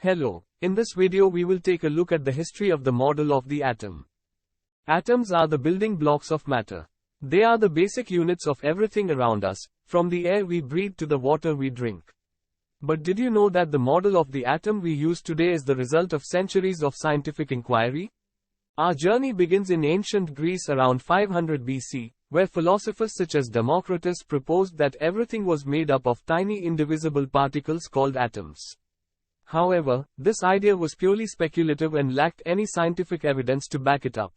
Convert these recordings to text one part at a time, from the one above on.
Hello, in this video we will take a look at the history of the model of the atom. Atoms are the building blocks of matter. They are the basic units of everything around us, from the air we breathe to the water we drink. But did you know that the model of the atom we use today is the result of centuries of scientific inquiry? Our journey begins in ancient Greece around 500 BC, where philosophers such as Democritus proposed that everything was made up of tiny indivisible particles called atoms. However, this idea was purely speculative and lacked any scientific evidence to back it up.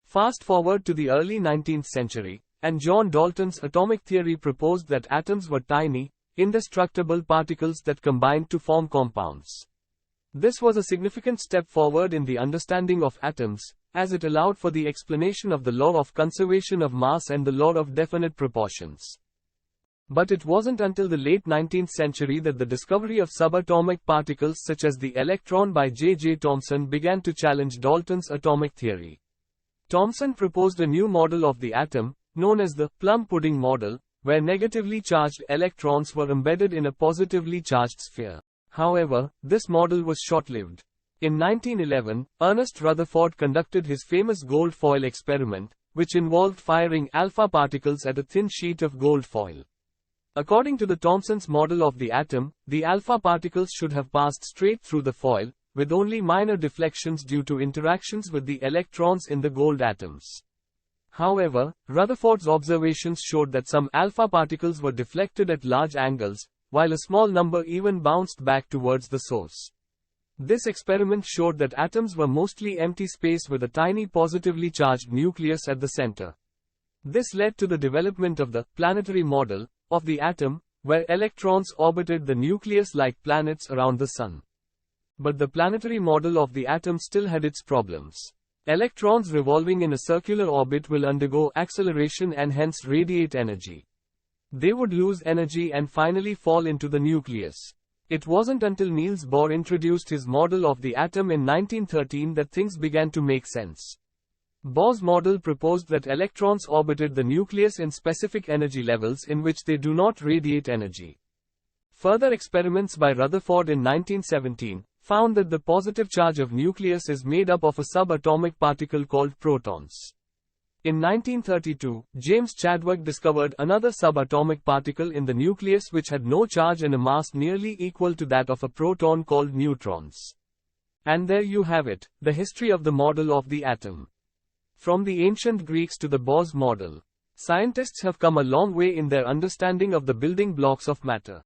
Fast forward to the early 19th century, and John Dalton's atomic theory proposed that atoms were tiny, indestructible particles that combined to form compounds. This was a significant step forward in the understanding of atoms, as it allowed for the explanation of the law of conservation of mass and the law of definite proportions. But it wasn't until the late 19th century that the discovery of subatomic particles such as the electron by J. Thomson began to challenge Dalton's atomic theory. Thomson proposed a new model of the atom, known as the Plum pudding model, where negatively charged electrons were embedded in a positively charged sphere. However, this model was short-lived. In 1911, Ernest Rutherford conducted his famous gold foil experiment, which involved firing alpha particles at a thin sheet of gold foil. According to the Thomson's model of the atom, the alpha particles should have passed straight through the foil, with only minor deflections due to interactions with the electrons in the gold atoms. However, Rutherford's observations showed that some alpha particles were deflected at large angles, while a small number even bounced back towards the source. This experiment showed that atoms were mostly empty space with a tiny positively charged nucleus at the center. This led to the development of the planetary model of the atom, where electrons orbited the nucleus like planets around the sun. But the planetary model of the atom still had its problems. Electrons revolving in a circular orbit will undergo acceleration and hence radiate energy. They would lose energy and finally fall into the nucleus. It wasn't until Niels Bohr introduced his model of the atom in 1913 that things began to make sense. Bohr's model proposed that electrons orbited the nucleus in specific energy levels in which they do not radiate energy. Further experiments by Rutherford in 1917 found that the positive charge of nucleus is made up of a subatomic particle called protons. In 1932, James Chadwick discovered another subatomic particle in the nucleus which had no charge and a mass nearly equal to that of a proton called neutrons. And there you have it, the history of the model of the atom. From the ancient Greeks to the Bohr's model, scientists have come a long way in their understanding of the building blocks of matter.